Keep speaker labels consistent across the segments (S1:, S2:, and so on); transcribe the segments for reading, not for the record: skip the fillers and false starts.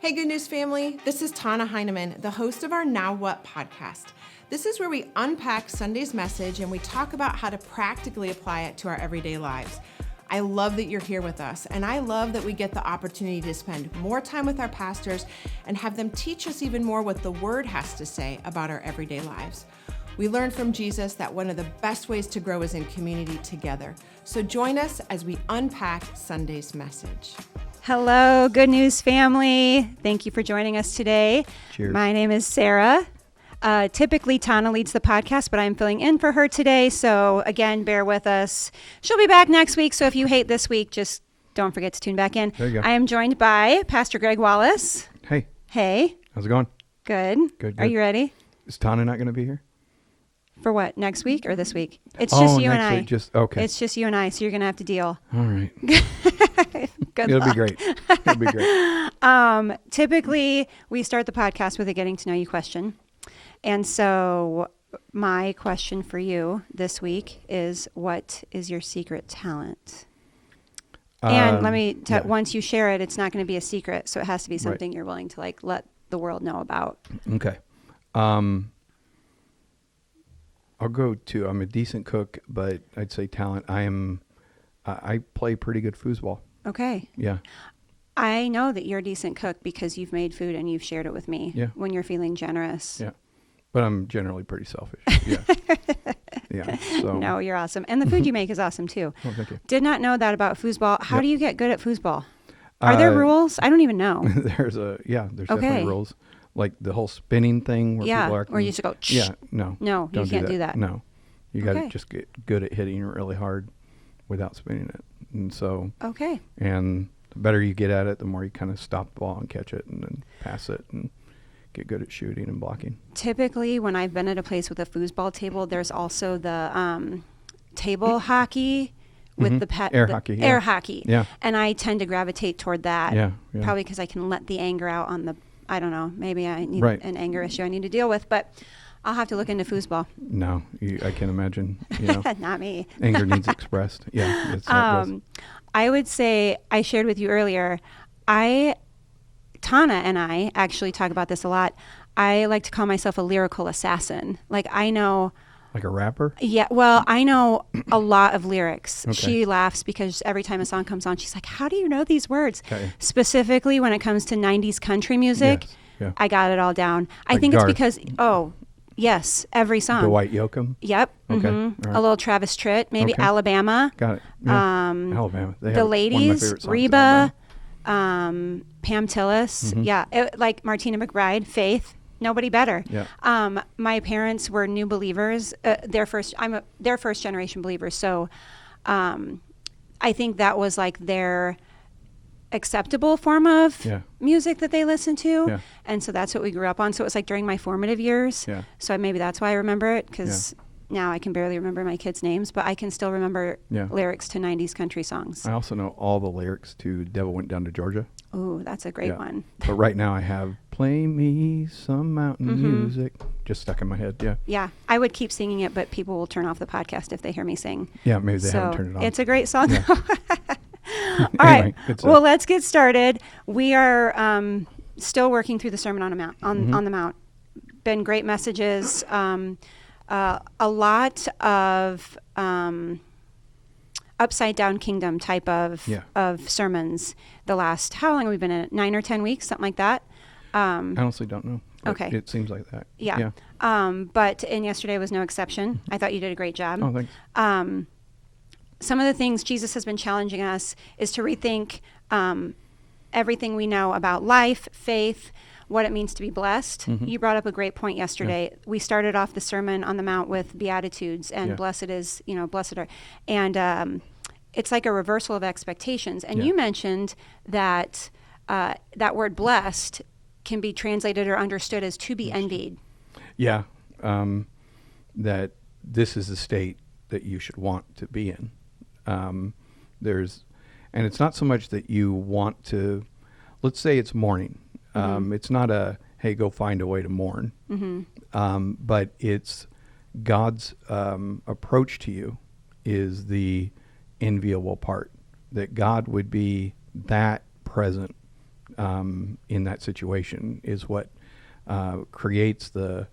S1: Hey, Good News family. This is Tana Heineman, the host of our Now What podcast. This is where we unpack Sunday's message and we talk about how to practically apply it to our everyday lives. I love that you're here with us, and I love that we get the opportunity to spend more time with our pastors and have them teach us even more what the Word has to say about our everyday lives. We learned from Jesus that one of the best ways to grow is in community together. So join us as we unpack Sunday's message.
S2: Hello, Good News family. Thank you for joining us today.
S3: Cheers.
S2: My name is Sarah. Typically, Tana leads the podcast, but I'm filling in for her today. So again, bear with us. She'll be back next week. So if you hate this week, just don't forget to tune back in.
S3: There you go.
S2: I am joined by Pastor Greg Wallace.
S3: Hey.
S2: Hey.
S3: How's it going?
S2: Good.
S3: Good.
S2: Are you ready?
S3: Is Tana not going to be here?
S2: For what? Next week or this week? It's just you and
S3: next
S2: I.
S3: week, okay.
S2: It's just you and I, so you're going to have to deal.
S3: All right.
S2: Good
S3: It'll
S2: luck.
S3: be great. It'll be great.
S2: Typically, we start the podcast with a getting to know you question. And so my question for you this week is, what is your secret talent? And let me once you share it, it's not going to be a secret. So it has to be something you're willing to let the world know about.
S3: Okay. I'll go to, I'm a decent cook, but I'd say talent. I play pretty good foosball.
S2: Okay.
S3: Yeah.
S2: I know that you're a decent cook because you've made food and you've shared it with me when you're feeling generous.
S3: Yeah. But I'm generally pretty selfish. Yeah. Yeah. So.
S2: No, you're awesome. And the food you make is awesome too.
S3: Oh, thank you.
S2: Did not know that about foosball. How do you get good at foosball? Are there rules? I don't even know.
S3: There's definitely rules. Like the whole spinning thing where people are...
S2: where you just go...
S3: Yeah, no.
S2: No, you can't do that.
S3: No. You got to just get good at hitting it really hard without spinning it. And so...
S2: Okay.
S3: And the better you get at it, the more you kind of stop the ball and catch it and then pass it and get good at shooting and blocking.
S2: Typically, when I've been at a place with a foosball table, there's also the table hockey with the
S3: air hockey.
S2: Air hockey.
S3: Yeah.
S2: And I tend to gravitate toward that.
S3: Yeah.
S2: Probably because I can let the anger out on the... I don't know. Maybe I need an anger issue I need to deal with, but I'll have to look into foosball.
S3: No, I can't imagine.
S2: Not me.
S3: Anger needs expressed. Yeah. That's how it goes.
S2: I would say, I shared with you earlier, Tana and I actually talk about this a lot. I like to call myself a lyrical assassin. Like I know...
S3: Like a rapper?
S2: Yeah, well, I know a lot of lyrics.
S3: Okay.
S2: She laughs because every time a song comes on, she's like, how do you know these words?
S3: Okay.
S2: Specifically when it comes to 90s country music,
S3: Yes. Yeah.
S2: I got it all down. I
S3: Like
S2: think
S3: Garth.
S2: it's because, yes, every song.
S3: Dwight Yoakam?
S2: Yep.
S3: Okay.
S2: Mm-hmm.
S3: All right.
S2: A little Travis Tritt, maybe
S3: Okay.
S2: Alabama.
S3: Got it. Yeah. Alabama. They
S2: The
S3: have one of my
S2: Ladies,
S3: favorite songs,
S2: Reba,
S3: Alabama.
S2: Pam Tillis.
S3: Mhm.
S2: Yeah, like Martina McBride, Faith. Nobody better.
S3: Yeah.
S2: My parents were new believers. They're first generation believers. So, I think that was like their acceptable form of music that they listened to.
S3: Yeah.
S2: And so that's what we grew up on. So it was like during my formative years.
S3: Yeah.
S2: So maybe that's why I remember it, because now I can barely remember my kids' names, but I can still remember lyrics to 90s country songs.
S3: I also know all the lyrics to Devil Went Down to Georgia.
S2: Ooh, that's a great one.
S3: But right now I have Play Me Some Mountain Music just stuck in my head. Yeah.
S2: Yeah. I would keep singing it, but people will turn off the podcast if they hear me sing.
S3: Yeah, maybe they haven't turned it on.
S2: It's a great song.
S3: Yeah.
S2: All right.
S3: Anyway,
S2: well, let's get started. We are still working through the Sermon on the Mount. Been great messages. A lot of upside down kingdom type of sermons the last, how long have we been in it? 9 or 10 weeks, something like that.
S3: I honestly don't know.
S2: Okay.
S3: It seems like that.
S2: Yeah. And yesterday was no exception. I thought you did a great job.
S3: Oh, thanks.
S2: Some of the things Jesus has been challenging us is to rethink everything we know about life, faith, what it means to be blessed.
S3: Mm-hmm.
S2: You brought up a great point yesterday. Yeah. We started off the Sermon on the Mount with Beatitudes and blessed is, blessed are. And it's like a reversal of expectations. And you mentioned that that word blessed can be translated or understood as to be envied.
S3: Yeah. That this is the state that you should want to be in. And it's not so much that you want to, let's say it's mourning. It's not a, hey, go find a way to mourn. Mm-hmm. But it's God's approach to you is the enviable part, that God would be that present in that situation is what creates the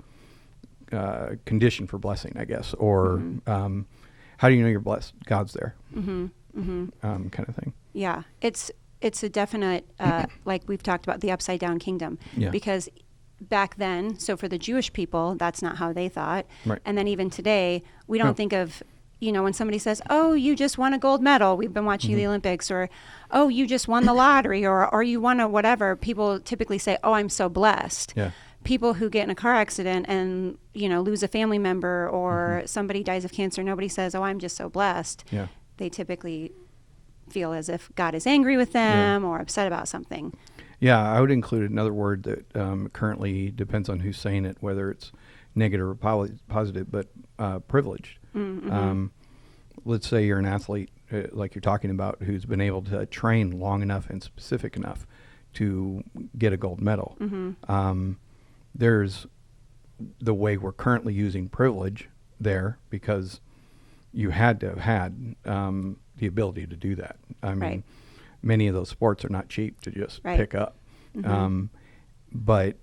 S3: condition for blessing, I guess, or how do you know you're blessed? God's there, kind of thing.
S2: Yeah, it's a definite, like we've talked about, the upside down kingdom.
S3: Yeah.
S2: Because back then, so for the Jewish people, that's not how they thought.
S3: Right.
S2: And then even today, we don't
S3: No.
S2: think of, when somebody says, oh, you just won a gold medal, we've been watching the Olympics, or, oh, you just won the lottery, or you won a whatever, people typically say, oh, I'm so blessed.
S3: Yeah.
S2: People who get in a car accident and, lose a family member, or somebody dies of cancer, nobody says, oh, I'm just so blessed.
S3: Yeah.
S2: They typically feel as if God is angry with them or upset about something.
S3: Yeah, I would include another word that currently depends on who's saying it, whether it's negative or positive, but privileged. Let's say you're an athlete, like you're talking about, who's been able to train long enough and specific enough to get a gold medal. There's the way we're currently using privilege there, because you had to have had the ability to do that. I mean,
S2: Right.
S3: many of those sports are not cheap to just
S2: Right.
S3: pick up. But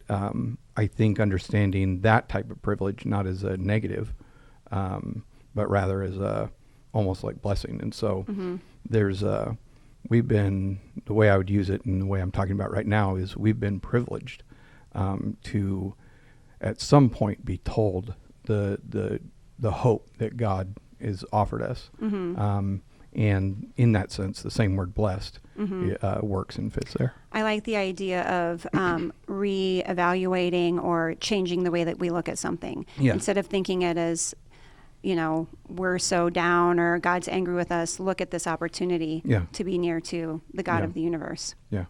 S3: I think understanding that type of privilege, not as a negative, but rather as a almost like blessing. And so there's the way I would use it, and the way I'm talking about right now is we've been privileged to at some point be told the hope that God has offered us. And in that sense, the same word blessed works and fits there.
S2: I like the idea of reevaluating or changing the way that we look at something.
S3: Yeah.
S2: Instead of thinking it as, we're so down or God's angry with us, look at this opportunity to be near to the God of the universe.
S3: Yeah.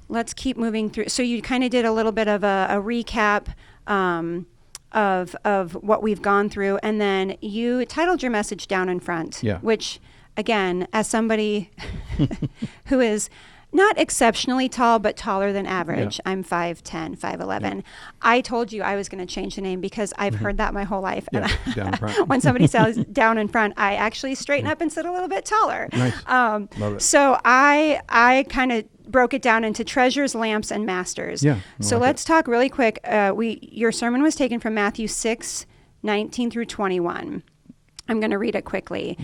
S2: Let's keep moving through. So you kind of did a little bit of a recap of what we've gone through, and then you titled your message Down in Front, which, again, as somebody who is not exceptionally tall, but taller than average. I'm 5'10", 5'11". I told you I was going to change the name because I've heard that my whole life.
S3: Yeah,
S2: And
S3: down in front.
S2: when somebody says down in front, I actually straighten up and sit a little bit taller.
S3: Nice. Love it.
S2: So I kind of broke it down into treasures, lamps, and masters.
S3: Yeah, I
S2: So
S3: like
S2: let's talk really quick. Your sermon was taken from Matthew 6:19 through 21. I'm going to read it quickly.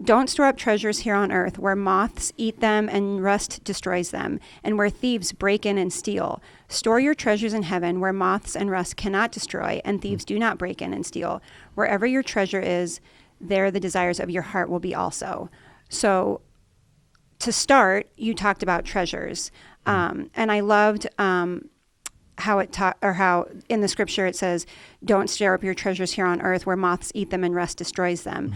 S2: Don't store up treasures here on earth where moths eat them and rust destroys them, and where thieves break in and steal. Store your treasures in heaven where moths and rust cannot destroy, and thieves do not break in and steal. Wherever your treasure is, there the desires of your heart will be also. So to start, you talked about treasures. And I loved how in the scripture it says, don't store up your treasures here on earth where moths eat them and rust destroys them.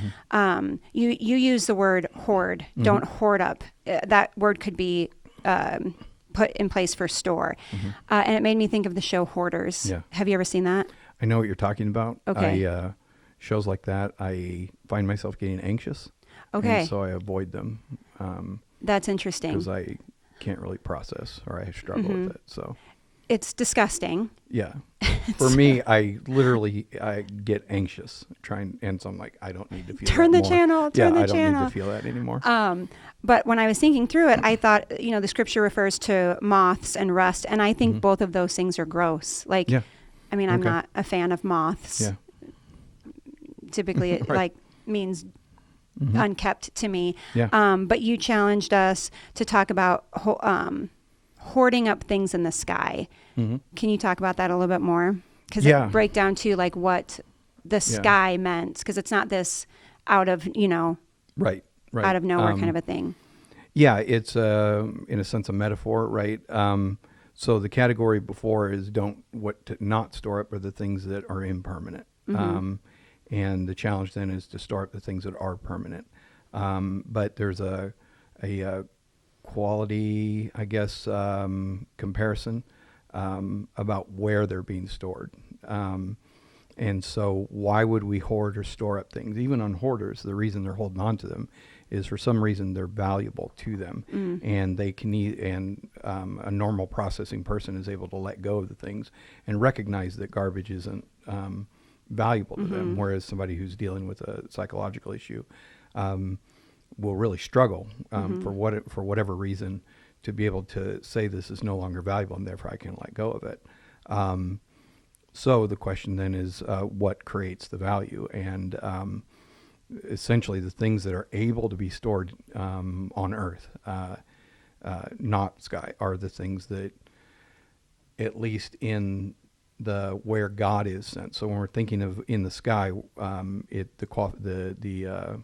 S2: You use the word hoard. Don't hoard up. That word could be put in place for store. And it made me think of the show Hoarders.
S3: Yeah.
S2: Have you ever seen that?
S3: I know what you're talking about.
S2: Okay.
S3: Shows like that, I find myself getting anxious.
S2: Okay.
S3: And so I avoid them.
S2: That's interesting.
S3: Because I can't really process, or I struggle with it. So
S2: It's disgusting.
S3: yeah, for me, I get anxious and so I'm like, I don't need to feel
S2: Turn
S3: that
S2: the
S3: more.
S2: channel, turn the
S3: I don't
S2: channel.
S3: need to feel that anymore.
S2: But when I was thinking through it, I thought, the scripture refers to moths and rust, and I think both of those things are gross. Like,
S3: Yeah.
S2: I mean, I'm
S3: Okay.
S2: not a fan of moths.
S3: Yeah.
S2: Typically, it
S3: Right.
S2: means unkept to me.
S3: Yeah.
S2: But you challenged us to talk about hoarding up things in the sky. Can you talk about that a little bit more? Because
S3: Yeah.
S2: it break down to like what the sky meant, because it's not this out of
S3: Right.
S2: out of nowhere kind of a thing.
S3: Yeah, it's in a sense a metaphor, right? So the category before is what to not store up are the things that are impermanent, and the challenge then is to store up the things that are permanent. But there's a quality, I guess, comparison about where they're being stored. And so why would we hoard or store up things? Even on hoarders, the reason they're holding on to them is for some reason they're valuable to them, and they can a normal processing person is able to let go of the things and recognize that garbage isn't valuable to them, whereas somebody who's dealing with a psychological issue will really struggle for whatever reason to be able to say this is no longer valuable and therefore I can let go of it. So the question then is, what creates the value? And essentially the things that are able to be stored on earth, not sky, are the things that, at least in the where God is sense. So when we're thinking of in the sky, the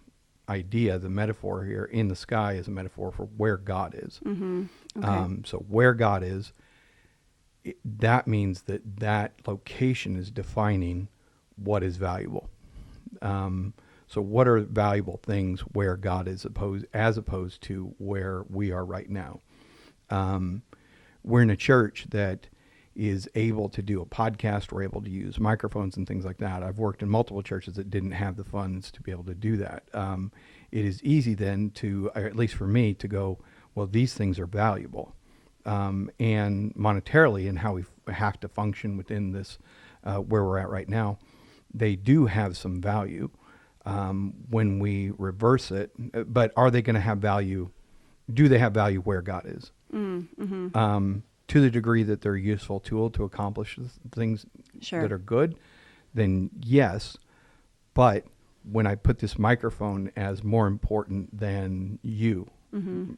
S3: idea, the metaphor here in the sky is a metaphor for where God is.
S2: Mm-hmm. Okay.
S3: So where God is, that means that location is defining what is valuable. So what are valuable things where God is as opposed to where we are right now? We're in a church that is able to do a podcast. We're able to use microphones and things like that. I've worked in multiple churches that didn't have the funds to be able to do that. It is easy then to, or at least for me, to go, well, these things are valuable. And monetarily and how we have to function within this, where we're at right now, they do have some value when we reverse it. But are they going to have value? Do they have value where God is?
S2: Mm-hmm.
S3: To the degree that they're a useful tool to accomplish things
S2: Sure.
S3: that are good, then yes. But when I put this microphone as more important than you,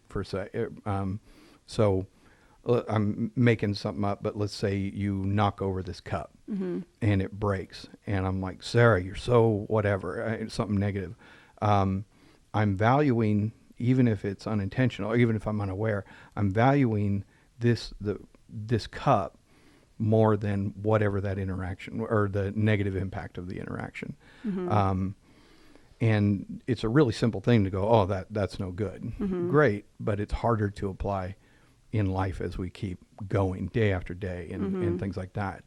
S3: per se, so I'm making something up, but let's say you knock over this cup and it breaks, and I'm like, Sarah, you're so whatever, something negative. I'm valuing, even if it's unintentional, or even if I'm unaware, I'm valuing this cup more than whatever that interaction or the negative impact of the interaction. And it's a really simple thing to go, oh, that's no good. Great, but it's harder to apply in life as we keep going day after day and things like that.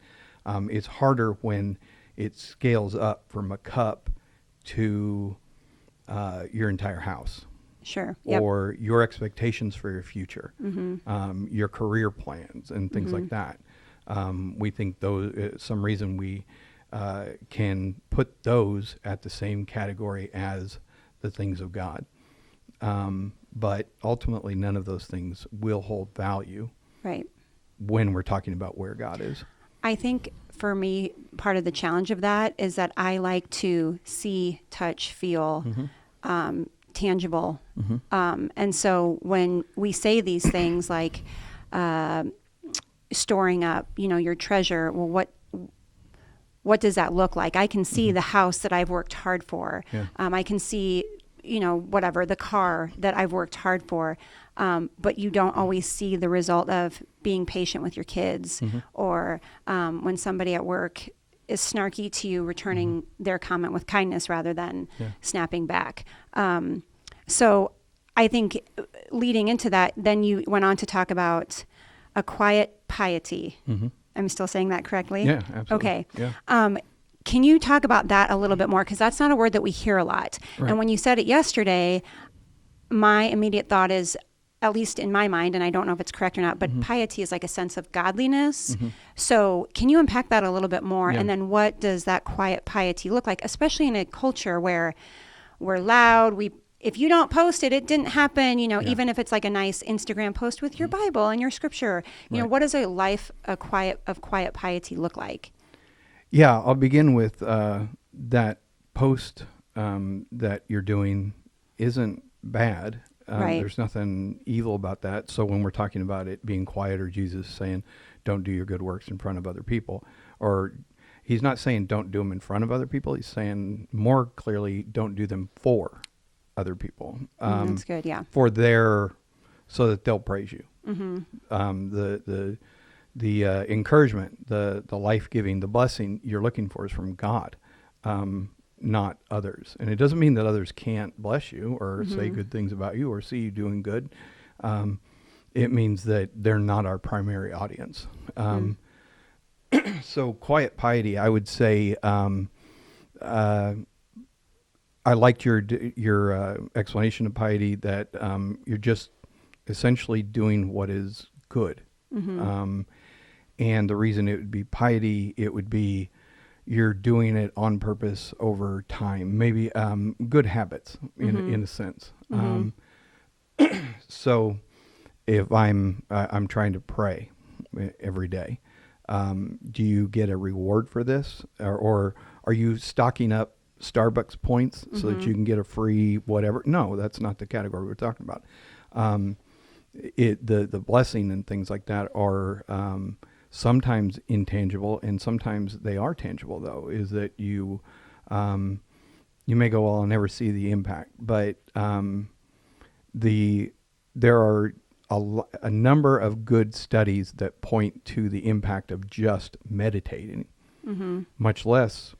S3: It's harder when it scales up from a cup to your entire house.
S2: Sure. Yep.
S3: Or your expectations for your future, your career plans and things like that. We think those, some reason we can put those at the same category as the things of God. But ultimately, none of those things will hold value.
S2: Right.
S3: When we're talking about where God is.
S2: I think for me, part of the challenge of that is that I like to see, touch, feel, tangible. And so when we say these things like storing up, your treasure, well, what does that look like? I can see the house that I've worked hard for.
S3: Yeah.
S2: I can see, whatever, the car that I've worked hard for. But you don't always see the result of being patient with your kids or when somebody at work is snarky to you, returning their comment with kindness rather than snapping back. So I think leading into that, then you went on to talk about a quiet piety. I'm still saying that correctly?
S3: Yeah, absolutely.
S2: Okay.
S3: Yeah.
S2: Can you talk about that a little bit more? Because that's not a word that we hear a lot.
S3: Right.
S2: And when you said it yesterday, my immediate thought is, at least in my mind, and I don't know if it's correct or not, but piety is like a sense of godliness. So can you unpack that a little bit more?
S3: Yeah.
S2: And then what does that quiet piety look like, especially in a culture where we're loud, if you don't post it, it didn't happen, even if it's like a nice Instagram post with your Bible and your scripture,
S3: Right.
S2: what does a life of quiet piety look like?
S3: Yeah, I'll begin with that post that you're doing isn't bad.
S2: Right.
S3: There's nothing evil about that. So when we're talking about it being quiet, or Jesus saying, don't do your good works in front of other people, or he's not saying don't do them in front of other people. He's saying more clearly, don't do them for other people.
S2: That's good, yeah.
S3: So that they'll praise you. The encouragement, the life-giving, the blessing you're looking for is from God, not others. And it doesn't mean that others can't bless you or say good things about you or see you doing good. It means that they're not our primary audience. So quiet piety, I would say, I liked your explanation of piety, that you're just essentially doing what is good. And the reason it would be piety, it would be you're doing it on purpose over time, maybe good habits in a sense. So if I'm trying to pray every day, do you get a reward for this, or are you stocking up Starbucks points so that you can get a free whatever? No, that's not the category we're talking about. The blessing and things like that are sometimes intangible, and sometimes they are tangible. Though is that you may go, well, I'll never see the impact, but there are a number of good studies that point to the impact of just meditating, much less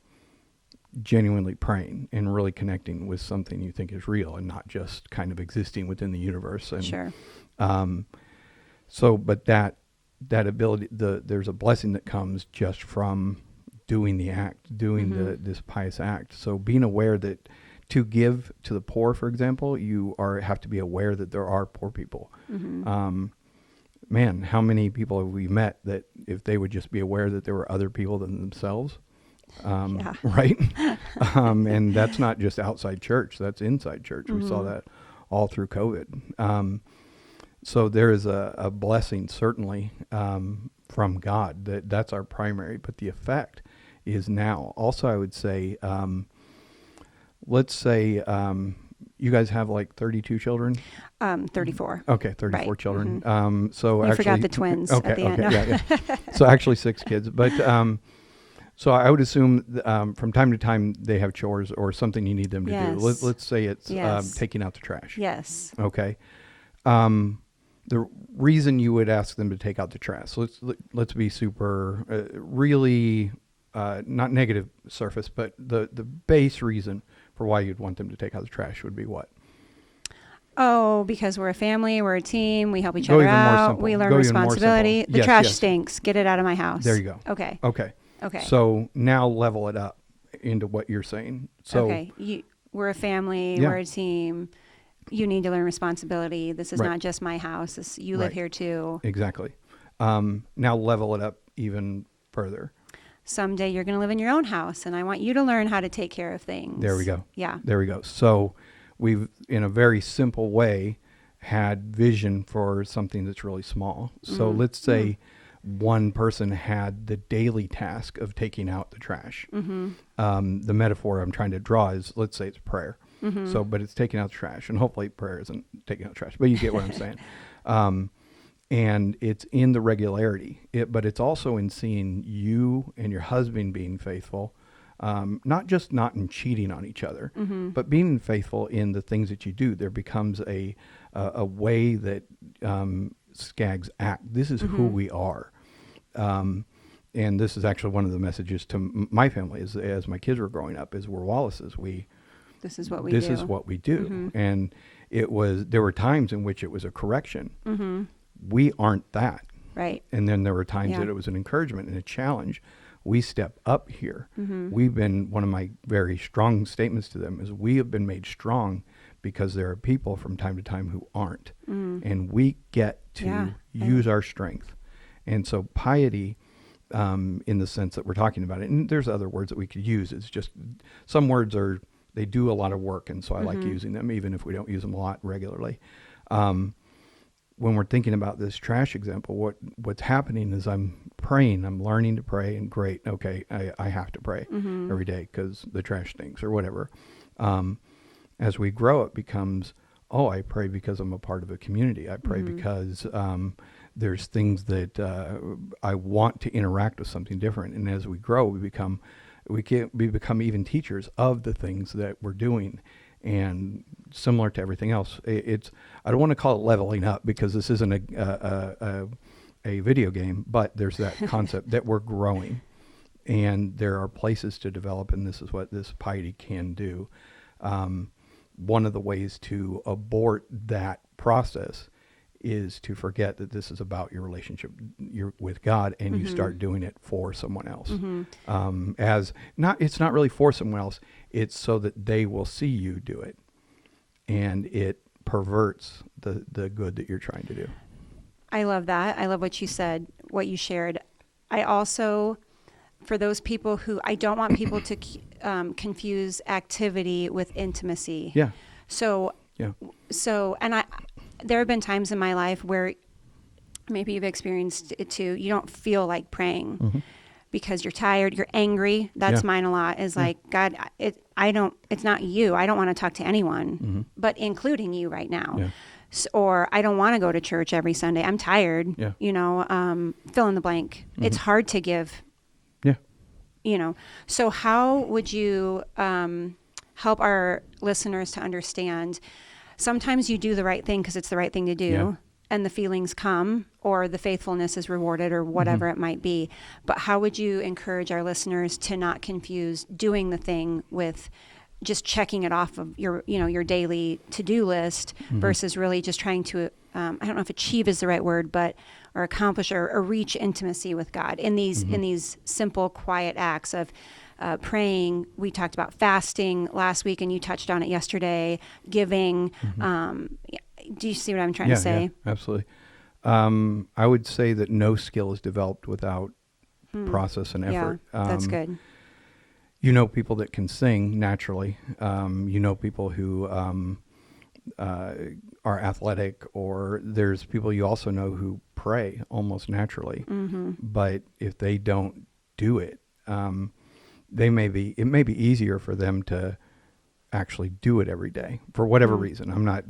S3: genuinely praying and really connecting with something you think is real and not just kind of existing within the universe. And,
S2: Sure.
S3: But that ability, there's a blessing that comes just from doing the act, doing this pious act. So being aware that to give to the poor, for example, you have to be aware that there are poor people. Man, how many people have we met that if they would just be aware that there were other people than themselves, right? And that's not just outside church, that's inside church. We saw that all through COVID. So there is a blessing, certainly, from God. That's our primary, but the effect is now. Also, I would say, let's say you guys have like 32 children?
S2: 34.
S3: Okay, 34
S2: Right.
S3: children. So
S2: You
S3: actually,
S2: forgot the twins
S3: okay,
S2: at the end.
S3: Okay, yeah. So actually 6 kids. But so I would assume from time to time they have chores or something you need them to do.
S2: Yes.
S3: Let's say it's
S2: Yes.
S3: taking out the trash.
S2: Yes.
S3: Okay. The reason you would ask them to take out the trash, so let's be super, really not negative surface, but the base reason for why you'd want them to take out the trash would be what?
S2: Oh, because we're a family, we're a team, we help each
S3: Go
S2: other
S3: even more
S2: out,
S3: simple.
S2: we learn
S3: Go even more
S2: responsibility.
S3: simple.
S2: The
S3: Yes,
S2: trash
S3: yes.
S2: stinks. Get it out of my house.
S3: There you go.
S2: Okay.
S3: Okay.
S2: Okay.
S3: So now level it up into what you're saying. So
S2: okay. We're a family,
S3: Yeah.
S2: we're a team. You need to learn responsibility. This is
S3: Right.
S2: not just my house. You live
S3: Right.
S2: here too.
S3: Exactly. Now level it up even further.
S2: Someday you're going to live in your own house, and I want you to learn how to take care of things.
S3: There we go.
S2: Yeah.
S3: There we go. So we've, in a very simple way, had vision for something that's really small. So let's say one person had the daily task of taking out the trash. The metaphor I'm trying to draw is, let's say it's prayer. So, but it's taking out the trash, and hopefully prayer isn't taking out trash, but you get what I'm saying. And it's in the regularity, but it's also in seeing you and your husband being faithful, not just not in cheating on each other, but being faithful in the things that you do. There becomes a way that Skags act. This is who we are. And this is actually one of the messages to my family as my kids were growing up, is we're Wallaces.
S2: This is what we
S3: This
S2: do.
S3: is what we do. And there were times in which it was a correction. We aren't that.
S2: Right.
S3: And then there were times
S2: Yeah.
S3: that it was an encouragement and a challenge. We step up here. We've been, one of my very strong statements to them is, we have been made strong because there are people from time to time who aren't. And we get to use our strength. And so piety, in the sense that we're talking about it, and there's other words that we could use. It's just, some words they do a lot of work, and so I like using them, even if we don't use them a lot regularly. When we're thinking about this trash example, what's happening is I'm praying, I'm learning to pray, and great, okay, I have to pray every day because the trash stinks or whatever. As we grow, it becomes, I pray because I'm a part of a community. I pray because there's things that I want to interact with something different. And as we grow, we become even teachers of the things that we're doing. And similar to everything else, I don't want to call it leveling up because this isn't a video game, but there's that concept that we're growing, and there are places to develop, and this is what this piety can do. One of the ways to abort that process is to forget that this is about your relationship with God, and you start doing it for someone else. It's not really for someone else. It's so that they will see you do it, and it perverts the good that you're trying to do.
S2: I love that. I love what you said, what you shared. I also, for those people who, I don't want people to confuse activity with intimacy.
S3: Yeah.
S2: So,
S3: Yeah.
S2: and there have been times in my life where maybe you've experienced it too. You don't feel like praying because you're tired, you're angry. That's mine a lot, is like, God, it's not you. I don't want to talk to anyone, but including you right now.
S3: Yeah.
S2: Or I don't want to go to church every Sunday. I'm tired,
S3: Yeah.
S2: Fill in the blank. It's hard to give, So how would you help our listeners to understand? Sometimes you do the right thing because it's the right thing to do, and the feelings come, or the faithfulness is rewarded, or whatever it might be. But how would you encourage our listeners to not confuse doing the thing with just checking it off of your daily to-do list versus really just trying to, I don't know if achieve is the right word, but or accomplish or reach intimacy with God in these simple, quiet acts of praying. We talked about fasting last week, and you touched on it yesterday. Giving. Do you see what I'm trying to say?
S3: Yeah, absolutely. I would say that no skill is developed without process and effort.
S2: Yeah, that's good.
S3: People that can sing naturally. People who are athletic, or there's people you also know who pray almost naturally. But if they don't do it, it may be easier for them to actually do it every day for whatever reason. I'm not,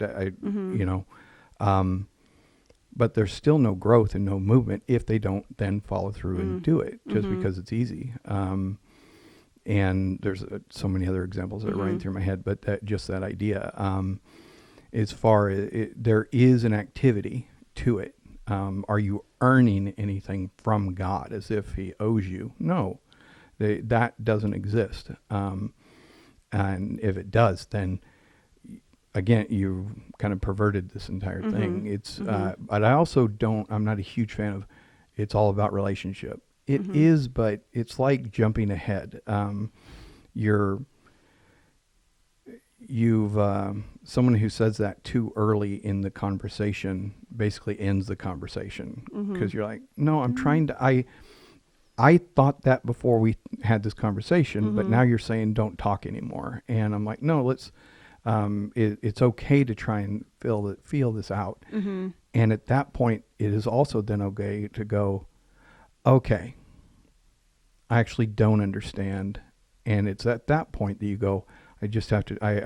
S3: but there's still no growth and no movement if they don't then follow through and do it just because it's easy. And there's so many other examples that are running through my head, but that idea, as far as there is an activity to it. Are you earning anything from God as if he owes you? No, that doesn't exist. And if it does, then again, you kind of perverted this entire thing. It's, but I'm not a huge fan of, it's all about relationship. It is, but it's like jumping ahead. Someone who says that too early in the conversation basically ends the conversation, because you're like, no, I'm trying to, I thought that before we had this conversation, but now you're saying don't talk anymore. And I'm like, no, let's, it's okay to try and feel this out. And at that point, it is also then okay to go, okay, I actually don't understand. And it's at that point that you go, I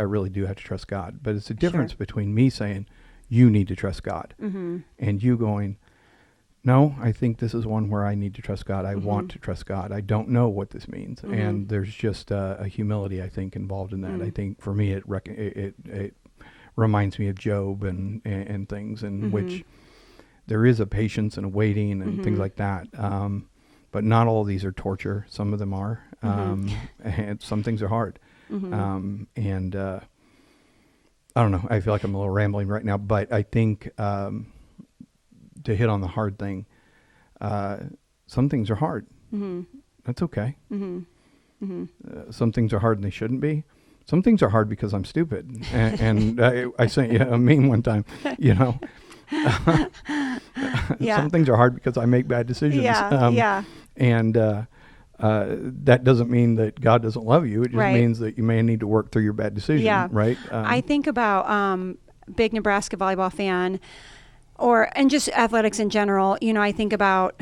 S3: really do have to trust God. But it's a difference between me saying, you need to trust God, and you going, no, I think this is one where I need to trust God. I want to trust God. I don't know what this means. And there's just a humility, I think, involved in that. I think for me, it reminds me of Job and things in which there is a patience and a waiting and things like that. But not all of these are torture. Some of them are. And some things are hard. And I don't know. I feel like I'm a little rambling right now, but I think to hit on the hard thing, some things are hard. That's okay. Some things are hard and they shouldn't be. Some things are hard because I'm stupid. And I sent you a meme one time, Some things are hard because I make bad decisions. And that doesn't mean that God doesn't love you. It just means that you may need to work through your bad decision, right?
S2: I think about big Nebraska volleyball fan, and just athletics in general. I think about,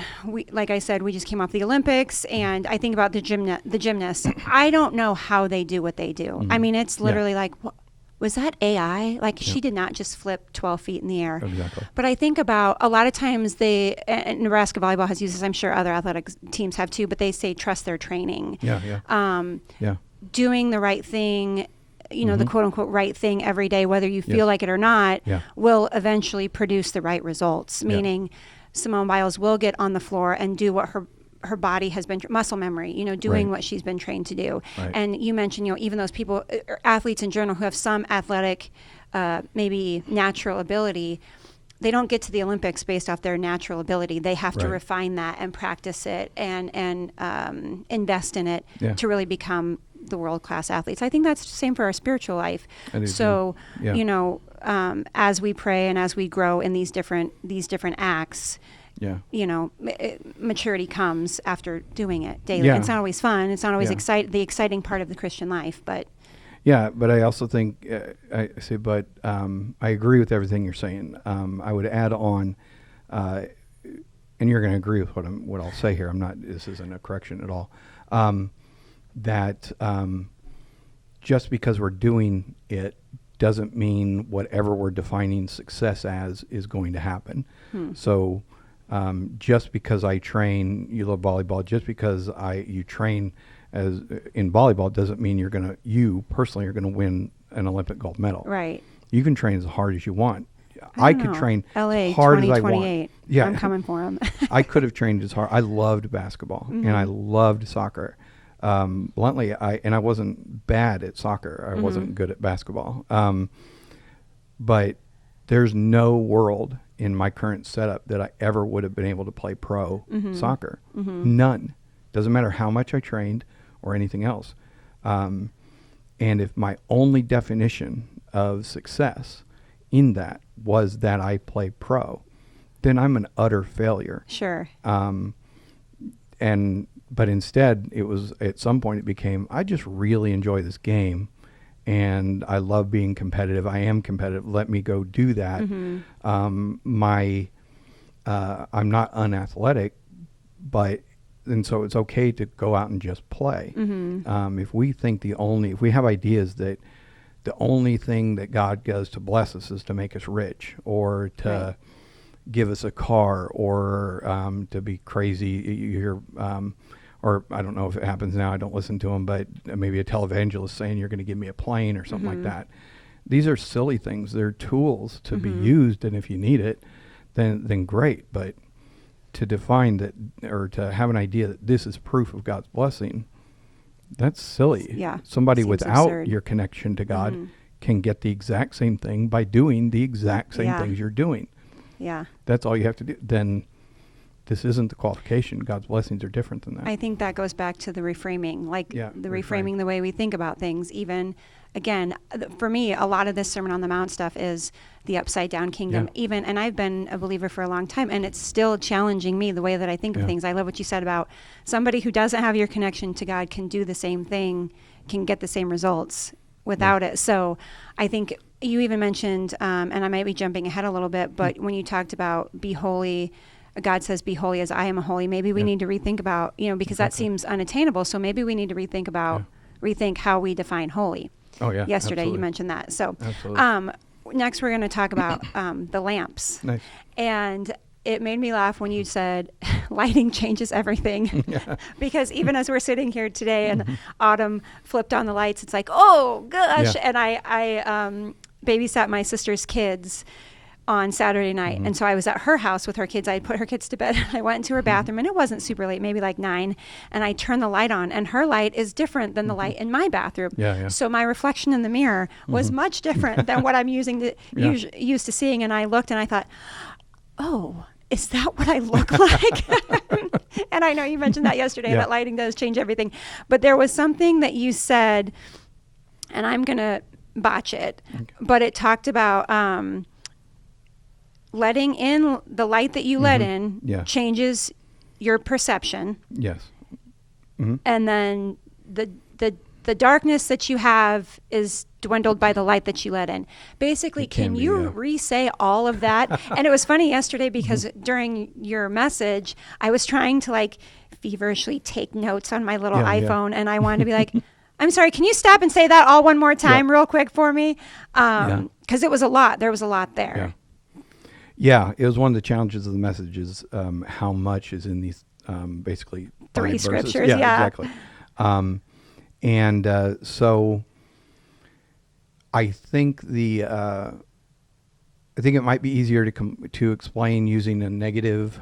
S2: like I said, we just came off the Olympics, and I think about the gymnasts. I don't know how they do what they do. I mean, it's literally like, was that AI? Like, she did not just flip 12 feet in the air.
S3: Exactly.
S2: But I think about, a lot of times Nebraska volleyball has used this, I'm sure other athletic teams have too, but they say trust their training. Doing the right thing, the quote unquote right thing every day, whether you feel like it or not, will eventually produce the right results. Meaning Simone Biles will get on the floor and do what her body has been, muscle memory, doing what she's been trained to do. And you mentioned, even those people, athletes in general, who have some athletic, maybe natural ability, they don't get to the Olympics based off their natural ability. They have to refine that and practice it and invest in it to really become the world-class athletes. I think that's the same for our spiritual life. So, as we pray and as we grow in these different acts, maturity comes after doing it daily. It's not always fun. It's not always the exciting part of the Christian life, but
S3: Yeah, but I also think I agree with everything you're saying. I would add on, and you're going to agree with what I'll say here. This isn't a correction at all. That just because we're doing it doesn't mean whatever we're defining success as is going to happen. So just because I train, you love volleyball, just because you train as in volleyball doesn't mean you personally are going to win an Olympic gold medal.
S2: Right.
S3: You can train as hard as you want.
S2: I
S3: could
S2: know.
S3: train
S2: LA
S3: as hard as I
S2: 2028.
S3: want. Yeah.
S2: I'm coming for him.
S3: I could have trained as hard. I loved basketball and I loved soccer. Bluntly, I wasn't bad at soccer. I wasn't good at basketball. But there's no world in my current setup that I ever would have been able to play pro soccer. None. Doesn't matter how much I trained or anything else. And if my only definition of success in that was that I play pro, then I'm an utter failure.
S2: Sure.
S3: But instead, it was at some point it became, I just really enjoy this game, and I love being competitive. I am competitive. Let me go do that. I'm not unathletic, and so it's okay to go out and just play. If we have ideas that the only thing that God does to bless us is to make us rich, or to give us a car, or to be crazy. You hear, or I don't know if it happens now, I don't listen to them, but maybe a televangelist saying you're going to give me a plane or something like that. These are silly things. They're tools to be used, and if you need it, then great. But to define that, or to have an idea that this is proof of God's blessing, that's silly.
S2: Yeah.
S3: Somebody
S2: Seems
S3: without
S2: absurd.
S3: your connection to God can get the exact same thing by doing the exact same things you're doing.
S2: Yeah.
S3: That's all you have to do. Then this isn't the qualification. God's blessings are different than that.
S2: I think that goes back to the reframing, the
S3: reframe.
S2: reframing the way we think about things. Even, again, for me, a lot of this Sermon on the Mount stuff is the upside down kingdom. And I've been a believer for a long time, and it's still challenging me the way that I think of things. I love what you said about somebody who doesn't have your connection to God can do the same thing, can get the same results without it. So I think you even mentioned, and I might be jumping ahead a little bit, but when you talked about be holy, God says, be holy as I am holy. Maybe we need to rethink about, because that seems unattainable. So maybe we need to rethink how we define holy.
S3: Oh, yeah.
S2: Yesterday
S3: absolutely.
S2: you mentioned that. So
S3: Absolutely.
S2: next we're going to talk about the lamps.
S3: Nice.
S2: And it made me laugh when you said lighting changes everything. Because even as we're sitting here today and Autumn flipped on the lights, it's like, oh, gosh. And I babysat my sister's kids on Saturday night. And so I was at her house with her kids. I had put her kids to bed. I went into her bathroom, and it wasn't super late, maybe like 9. And I turned the light on, and her light is different than the light in my bathroom. So my reflection in the mirror was much different than what I'm used to seeing. And I looked and I thought, oh, is that what I look like? And I know you mentioned that yesterday, that lighting does change everything. But there was something that you said, and I'm going to botch it, but it talked about letting in the light that you let in changes your perception.
S3: Yes.
S2: And then the darkness that you have is dwindled by the light that you let in. Basically, can you re-say all of that? And it was funny yesterday because during your message, I was trying to feverishly take notes on my little iPhone, and I wanted to be like, I'm sorry, can you stop and say that all one more time real quick for me? Because it was a lot. There was a lot there.
S3: Yeah, it was one of the challenges of the message is how much is in these basically
S2: 3 scriptures.
S3: Exactly. So I think I think it might be easier to explain using a negative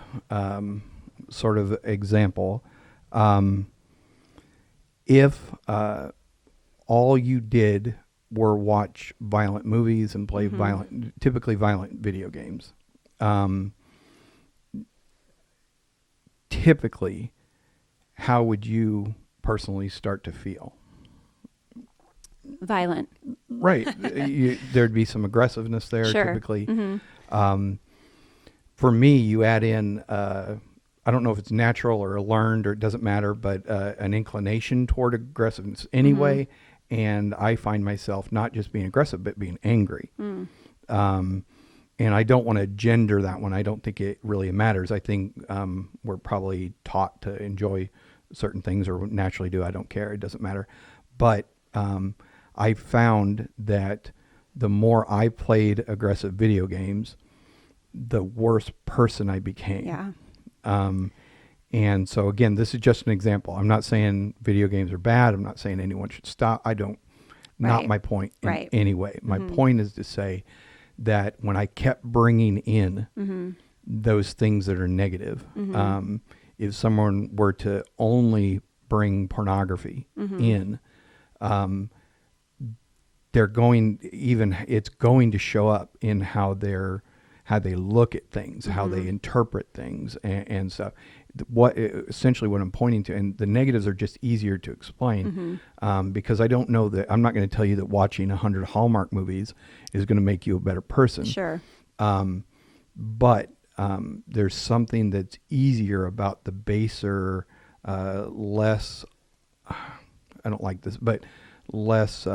S3: sort of example. If all you did were watch violent movies and play typically violent video games, typically, how would you personally start to feel?
S2: Violent.
S3: Right. There'd be some aggressiveness there, typically. For me, you add in, I don't know if it's natural or learned or it doesn't matter, but an inclination toward aggressiveness anyway. and I find myself not just being aggressive, but being angry. And I don't want to gender that one. I don't think it really matters. I think we're probably taught to enjoy certain things or naturally do. I don't care. It doesn't matter. But I found that the more I played aggressive video games, the worse person I became.
S2: Yeah.
S3: And so again, this is just an example. I'm not saying video games are bad. I'm not saying anyone should stop. Not
S2: Right.
S3: my point in
S2: Right.
S3: any way. My point is to say that when I kept bringing in those things that are negative, if someone were to only bring pornography in, it's going to show up in how they look at things, how they interpret things and stuff. Essentially what I'm pointing to, and the negatives are just easier to explain, because I don't know that, I'm not going to tell you that watching 100 Hallmark movies is going to make you a better person.
S2: Sure.
S3: But there's something that's easier about the baser, less, I don't like this, but less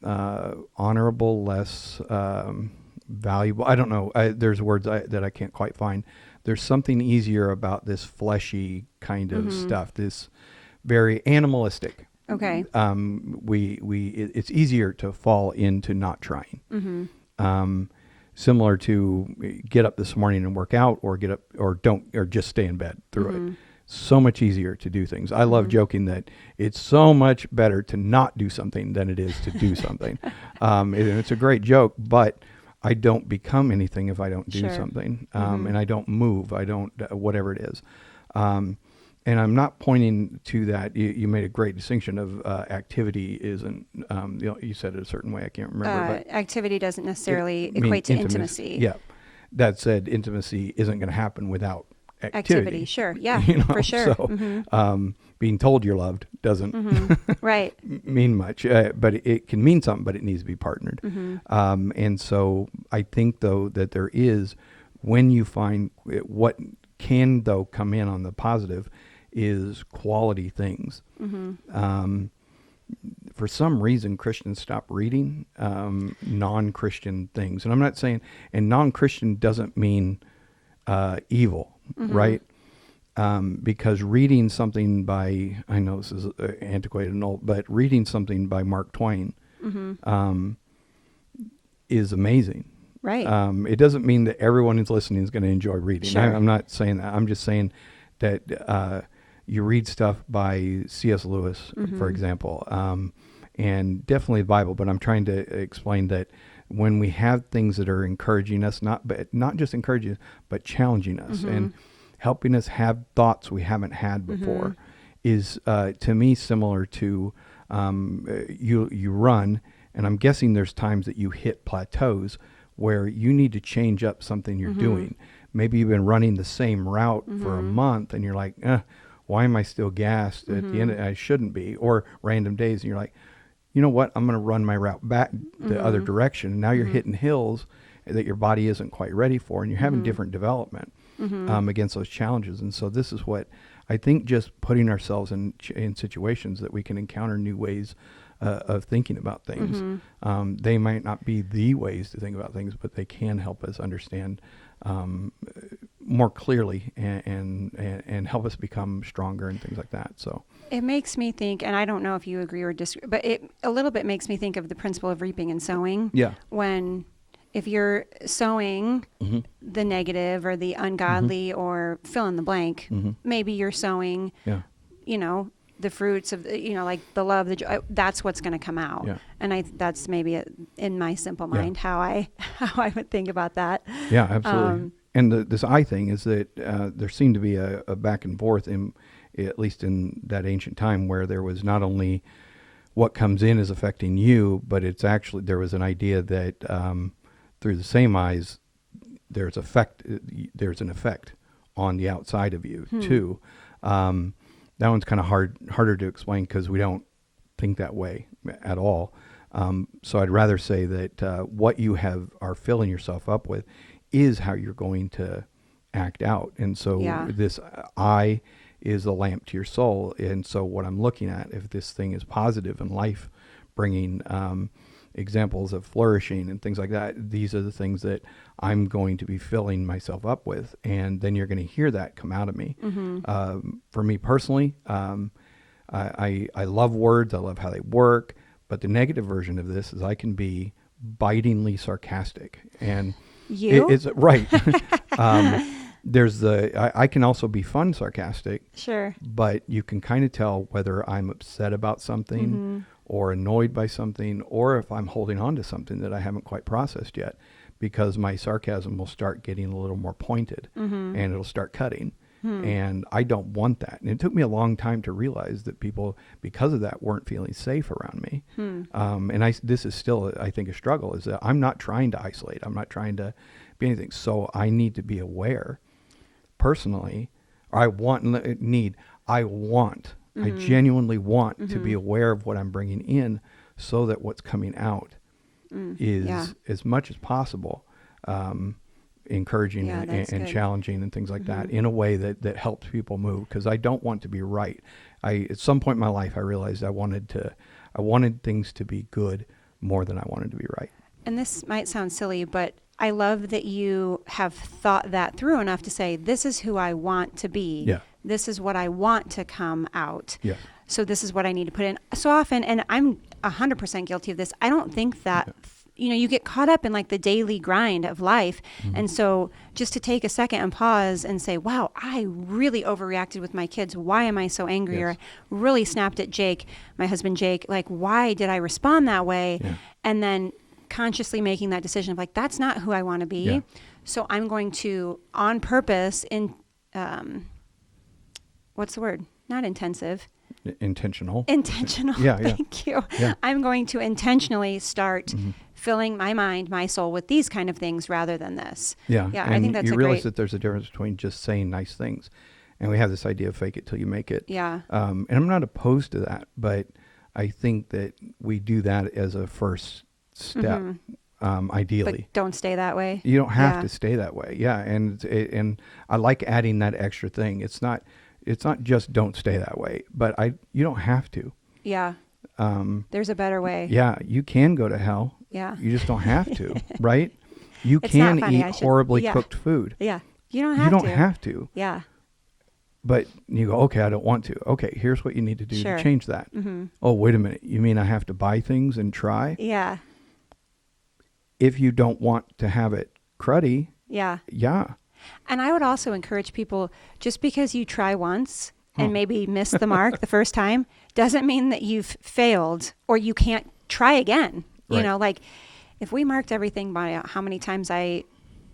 S3: honorable, less valuable. I don't know. There's words that I can't quite find. There's something easier about this fleshy kind of stuff, this very animalistic.
S2: Okay.
S3: It's easier to fall into not trying. Similar to get up this morning and work out, or get up or just stay in bed through it. So much easier to do things. I love joking that it's so much better to not do something than it is to do something. It's a great joke, but I don't become anything if I don't do something. And I don't move. I don't, whatever it is. And I'm not pointing to that. You made a great distinction of activity isn't, you said it a certain way. I can't remember. But
S2: activity doesn't necessarily equate to intimacy.
S3: Yeah. That said, intimacy isn't going to happen without activity.
S2: Sure. Yeah, for sure.
S3: So being told you're loved doesn't
S2: right.
S3: mean much, but it can mean something, but it needs to be partnered. And so I think, though, that there is, when you find what can, though, come in on the positive is quality things. For some reason, Christians stop reading non-Christian things. And I'm not saying, and non-Christian doesn't mean evil, right? Because reading something by, I know this is antiquated and old, but reading something by Mark Twain is amazing.
S2: Right.
S3: It doesn't mean that everyone who's listening is going to enjoy reading.
S2: Sure.
S3: I'm not saying that. I'm just saying that you read stuff by C.S. Lewis, for example, and definitely the Bible. But I'm trying to explain that when we have things that are encouraging us, not just encouraging us, but challenging us and helping us have thoughts we haven't had before, is to me similar to you run, and I'm guessing there's times that you hit plateaus where you need to change up something you're doing. Maybe you've been running the same route for a month and you're like, why am I still gassed at the end? I shouldn't be. Or random days and you're like, you know what? I'm going to run my route back the other direction. And now you're hitting hills that your body isn't quite ready for, and you're having different development against those challenges. And so this is what I think, just putting ourselves in situations that we can encounter new ways of thinking about things. They might not be the ways to think about things, but they can help us understand more clearly and help us become stronger and things like that. So
S2: it makes me think, and I don't know if you agree or disagree, but it a little bit makes me think of the principle of reaping and sowing.
S3: Yeah.
S2: If you're sowing the negative or the ungodly or fill in the blank, maybe you're sowing, the fruits of, like the love, the joy, that's what's going to come out.
S3: Yeah.
S2: And that's maybe in my simple mind how I would think about that.
S3: Yeah, absolutely. And this I thing is that there seemed to be a back and forth, at least in that ancient time, where there was not only what comes in is affecting you, but it's actually, there was an idea that through the same eyes, there's an effect on the outside of you too. That one's kind of harder to explain because we don't think that way at all. So I'd rather say that what you are filling yourself up with is how you're going to act out. And so this I is a lamp to your soul. And so what I'm looking at, if this thing is positive and life bringing, examples of flourishing and things like that, these are the things that I'm going to be filling myself up with. And then you're going to hear that come out of me. For me personally, I love words. I love how they work. But the negative version of this is I can be bitingly sarcastic. And it's right. I can also be fun sarcastic.
S2: Sure.
S3: But you can kind of tell whether I'm upset about something or annoyed by something, or if I'm holding on to something that I haven't quite processed yet, because my sarcasm will start getting a little more pointed and it'll start cutting. And I don't want that. And it took me a long time to realize that people, because of that, weren't feeling safe around me. This is still, I think, a struggle, is that I'm not trying to isolate. I'm not trying to be anything. So I need to be aware personally, or I genuinely want to be aware of what I'm bringing in, so that what's coming out is as much as possible encouraging and challenging and things like that, in a way that helps people move, because I don't want to be right. At some point in my life, I realized I wanted things to be good more than I wanted to be right.
S2: And this might sound silly, but I love that you have thought that through enough to say, this is who I want to be.
S3: Yeah.
S2: This is what I want to come out.
S3: Yeah.
S2: So this is what I need to put in. So often, and I'm 100% guilty of this, I don't think that, you get caught up in like the daily grind of life. And so just to take a second and pause and say, wow, I really overreacted with my kids. Why am I so angry? Or really snapped at Jake, my husband Jake, like, why did I respond that way? Yeah. And then consciously making that decision of like, that's not who I want to be. Yeah. So I'm going to, on purpose, what's the word? Not intensive.
S3: Intentional.
S2: Yeah. Thank you. Yeah. I'm going to intentionally start filling my mind, my soul with these kind of things rather than this.
S3: Yeah.
S2: Yeah.
S3: And
S2: I think that's
S3: you realize that there's a difference between just saying nice things, and we have this idea of fake it till you make it.
S2: Yeah.
S3: And I'm not opposed to that, but I think that we do that as a first step. Ideally,
S2: but don't stay that way.
S3: You don't have to stay that way. Yeah. And I like adding that extra thing. It's not just don't stay that way, but you don't have to.
S2: Yeah. There's a better way.
S3: Yeah. You can go to hell.
S2: Yeah.
S3: You just don't have to, right? You
S2: It's
S3: can
S2: not funny.
S3: eat horribly cooked food.
S2: Yeah. You don't have to. Yeah.
S3: But you go, okay, I don't want to. Okay, here's what you need to do to change that.
S2: Mm-hmm.
S3: Oh, wait a minute. You mean I have to buy things and try?
S2: Yeah.
S3: If you don't want to have it cruddy.
S2: Yeah.
S3: Yeah.
S2: And I would also encourage people, just because you try once and maybe miss the mark the first time, doesn't mean that you've failed or you can't try again.
S3: Right.
S2: You know, like if we marked everything by how many times I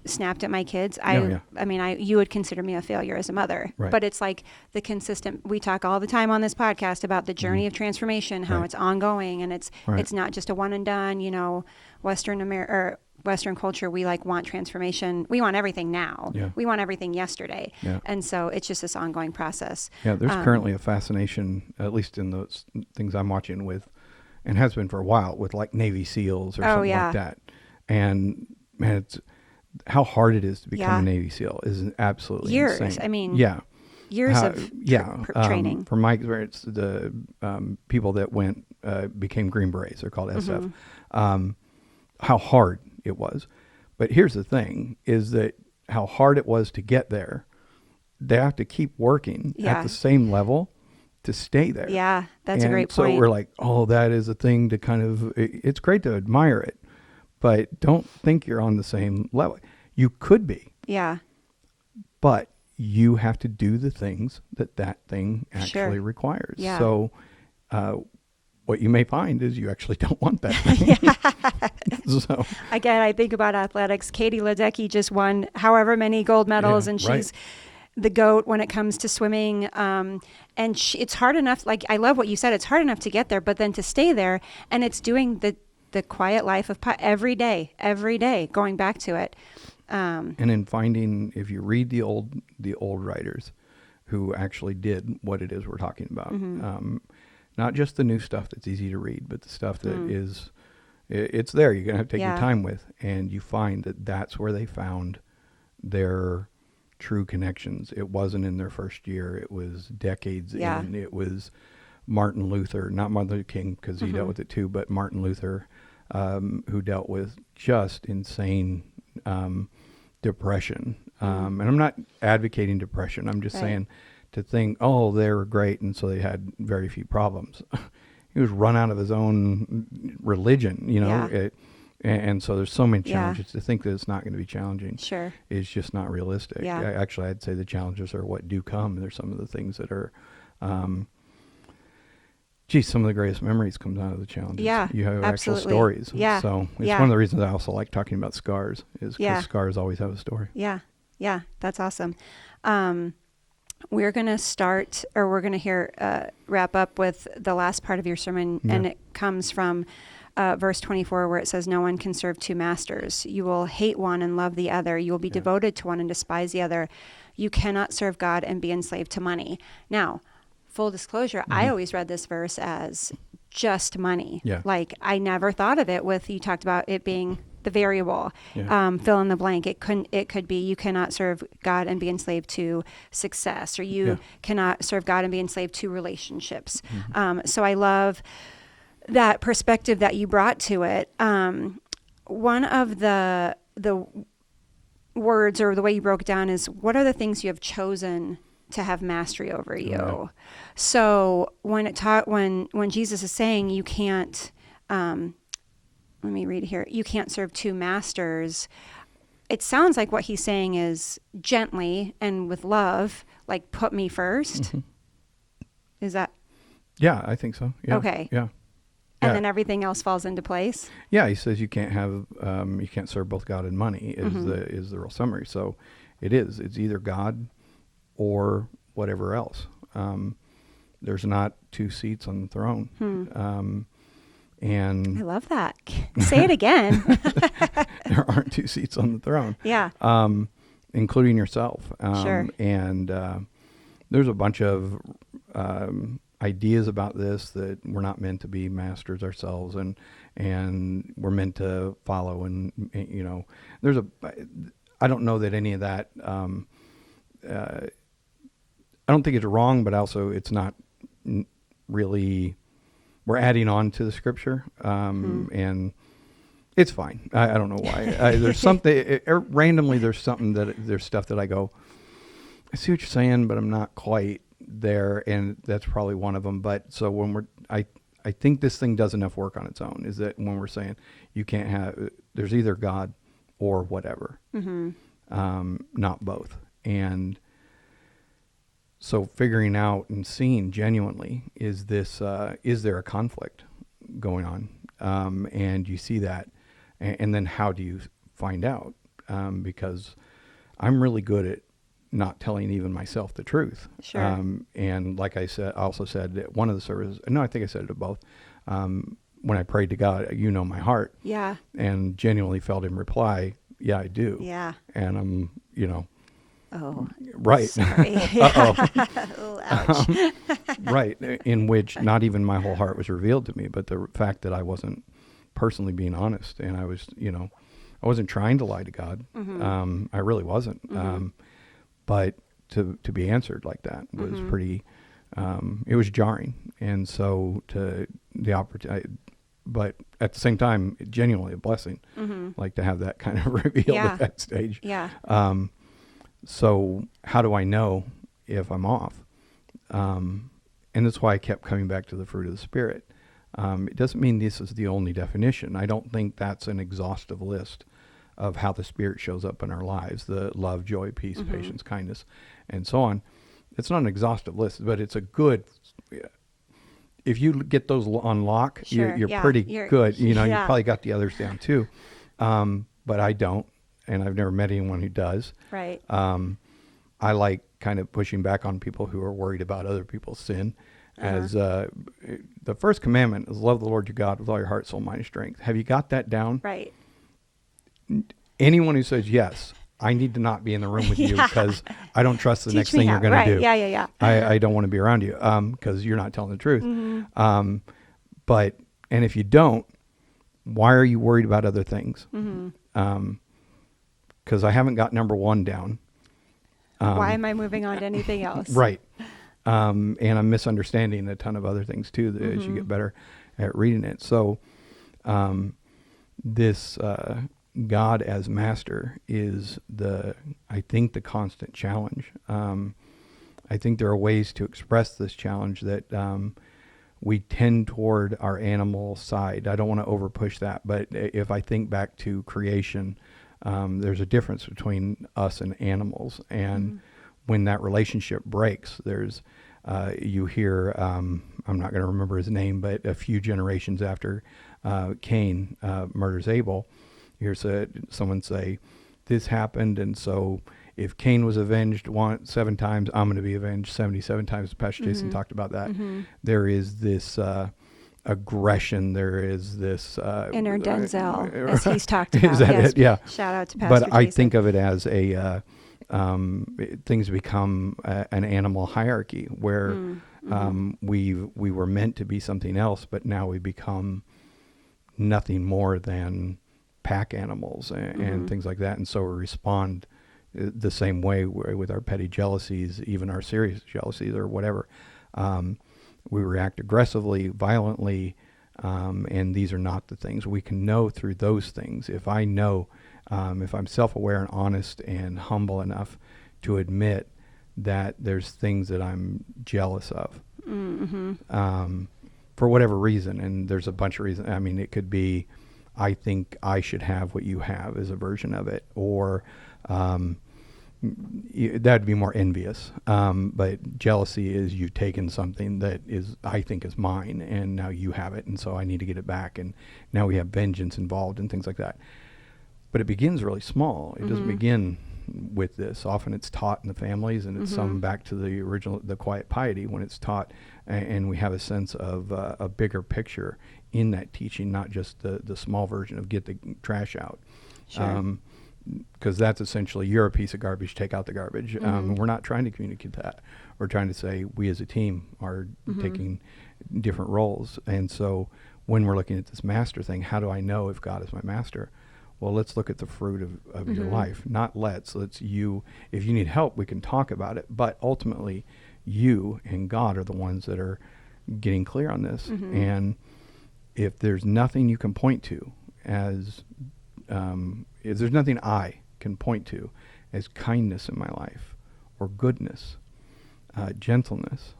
S2: snapped at my kids, you would consider me a failure as a mother. Right. But it's like the consistent, we talk all the time on this podcast about the journey of transformation, how it's ongoing, and it's not just a one and done, Western culture, we want transformation. We want everything now. Yeah. We want everything yesterday. Yeah. And so it's just this ongoing process.
S3: Yeah, there's currently a fascination, at least in those things I'm watching with, and has been for a while, with like Navy SEALs or something like that. And man, it's how hard it is to become a Navy SEAL is absolutely
S2: years.
S3: insane.
S2: I mean,
S3: years
S2: of training.
S3: From my experience, the people that went became Green Berets. They're called SF. How hard it was. But here's the thing, is that how hard it was to get there, they have to keep working at the same level to stay there.
S2: Yeah, that's a great point.
S3: So we're like, oh, that is a thing to kind of, it's great to admire it, but don't think you're on the same level. You could be.
S2: Yeah.
S3: But you have to do the things that thing actually requires.
S2: Yeah.
S3: So what you may find is you actually don't want that thing. So
S2: again, I think about athletics. Katie Ledecky just won however many gold medals, and she's the GOAT when it comes to swimming. And it's hard enough. Like, I love what you said. It's hard enough to get there, but then to stay there, and it's doing the quiet life of every day, going back to it.
S3: And in finding, if you read the old writers who actually did what it is we're talking about, not just the new stuff that's easy to read, but the stuff that it's there. You're going to have to take your time with, and you find that that's where they found their true connections. It wasn't in their first year. It was decades
S2: Yeah.
S3: in. It was Martin Luther, not Martin Luther King, because he dealt with it too, but Martin Luther, who dealt with just insane depression. And I'm not advocating depression. I'm just
S2: Right.
S3: saying to think, oh, they were great, and so they had very few problems. He was run out of his own religion, you know.
S2: Yeah.
S3: And so there's so many
S2: Yeah.
S3: challenges. To think that it's not going to be challenging
S2: Sure.
S3: is just not realistic.
S2: Yeah.
S3: Actually, I'd say the challenges are what do come. There's some of the things that are, some of the greatest memories comes out of the challenges.
S2: Yeah,
S3: You have
S2: absolutely.
S3: actual stories.
S2: Yeah.
S3: So it's
S2: Yeah.
S3: one of the reasons I also like talking about scars, is because
S2: Yeah.
S3: scars always have a story.
S2: Yeah. Yeah. That's awesome. We're going to wrap up with the last part of your sermon, and
S3: Yeah.
S2: it comes from verse 24, where it says, "No one can serve two masters. You will hate one and love the other. You will be
S3: Yeah.
S2: devoted to one and despise the other. You cannot serve God and be enslaved to money." Now, full disclosure, I always read this verse as just money.
S3: Yeah.
S2: Like, I never thought of it with, you talked about it being the variable,
S3: Yeah.
S2: fill in the blank. It could be, you cannot serve God and be enslaved to success, or you
S3: Yeah.
S2: cannot serve God and be enslaved to relationships. So I love that perspective that you brought to it. One of the words, or the way you broke it down, is, what are the things you have chosen to have mastery over you?
S3: Right.
S2: So when Jesus is saying you can't, let me read here, you can't serve two masters, it sounds like what he's saying is, gently and with love, like, put me first. Is that?
S3: Yeah, I think so. Yeah.
S2: Okay.
S3: Yeah.
S2: And
S3: Yeah.
S2: then everything else falls into place.
S3: Yeah, he says you can't serve both God and money
S2: Mm-hmm.
S3: is the real summary. So it's either God or whatever else. There's not two seats on the throne. And
S2: I love that. Say it again.
S3: there aren't two seats on the throne.
S2: Yeah.
S3: Including yourself.
S2: Sure.
S3: And there's a bunch of ideas about this, that we're not meant to be masters ourselves, and we're meant to follow. And you know, I don't know that any of that. I don't think it's wrong, but also it's not really. We're adding on to the scripture, and it's fine. I don't know why. There's something randomly. There's stuff that I go, I see what you're saying, but I'm not quite there, and that's probably one of them. But so when I think this thing does enough work on its own, is that when we're saying you can't have, there's either God or whatever, not both. And so figuring out and seeing genuinely, is there a conflict going on? And you see that, and then how do you find out? Because I'm really good at not telling even myself the truth.
S2: Sure.
S3: And like I also said at one of the services, no, I think I said it at both, when I prayed to God, you know my heart.
S2: Yeah.
S3: And genuinely felt him reply, yeah, I do.
S2: Yeah.
S3: And I'm,
S2: Oh.
S3: right.
S2: Sorry. Oh, ouch.
S3: Right. In which not even my whole heart was revealed to me, but the fact that I wasn't personally being honest, and I was, I wasn't trying to lie to God. I really wasn't. But to be answered like that was pretty, it was jarring. And so to the opportunity, but at the same time, genuinely a blessing, like to have that kind of revealed at that stage.
S2: Yeah.
S3: So how do I know if I'm off? And that's why I kept coming back to the fruit of the Spirit. It doesn't mean this is the only definition. I don't think that's an exhaustive list of how the Spirit shows up in our lives, the love, joy, peace, patience, kindness, and so on. It's not an exhaustive list, but it's a good, if you get those on lock,
S2: Sure,
S3: you're
S2: yeah,
S3: pretty
S2: you're-
S3: good. You
S2: yeah.
S3: probably got the others down too. But I don't, and I've never met anyone who does.
S2: Right.
S3: I like kind of pushing back on people who are worried about other people's sin. As the first commandment is love the Lord your God with all your heart, soul, mind, and strength. Have you got that down?
S2: Right.
S3: Anyone who says yes, I need to not be in the room with you because I don't trust the
S2: Teach
S3: next
S2: me
S3: thing
S2: how.
S3: you're going
S2: Right.
S3: to do.
S2: Yeah.
S3: I don't want to be around you because you're not telling the truth. But if you don't, why are you worried about other things? Because I haven't got number one down.
S2: Why am I moving on to anything else?
S3: Right. And I'm misunderstanding a ton of other things too as you get better at reading it. So this God as master is I think the constant challenge. I think there are ways to express this challenge that we tend toward our animal side. I don't want to overpush that, but if I think back to creation, there's a difference between us and animals. And when that relationship breaks, there's, you hear, I'm not going to remember his name, but a few generations after Cain murders Abel, you hear someone say, this happened, and so if Cain was avenged 7 times, I'm going to be avenged 77 times. Pastor Jason talked about that. There is this aggression. There is this
S2: inner Denzel, as he's talked about.
S3: Is that
S2: yes.
S3: it? Yeah.
S2: Shout out to Pastor
S3: But I
S2: Jason.
S3: think of it as things become an animal hierarchy where we were meant to be something else, but now we become nothing more than pack animals and things like that. And so we respond the same way with our petty jealousies, even our serious jealousies or whatever. We react aggressively, violently, and these are not the things. We can know through those things. If I know, if I'm self-aware and honest and humble enough to admit that there's things that I'm jealous of, for whatever reason, and there's a bunch of reasons. I mean, it could be, I think I should have what you have is a version of it, or that'd be more envious. But jealousy is you've taken something that I think is mine, and now you have it, and so I need to get it back. And now we have vengeance involved and things like that. But it begins really small. It doesn't begin with this. Often it's taught in the families, and it's some back to the quiet piety when it's taught, and we have a sense of a bigger picture in that teaching, not just the small version of get the trash out.
S2: Sure.
S3: Because that's essentially, you're a piece of garbage, take out the garbage. We're not trying to communicate that. We're trying to say we as a team are taking different roles. And so when we're looking at this master thing, how do I know if God is my master? Well, let's look at the fruit of your life. Not let's you. If you need help, we can talk about it. But ultimately, you and God are the ones that are getting clear on this. And if there's nothing you can point to as if there's nothing I can point to as kindness in my life, or goodness, gentleness,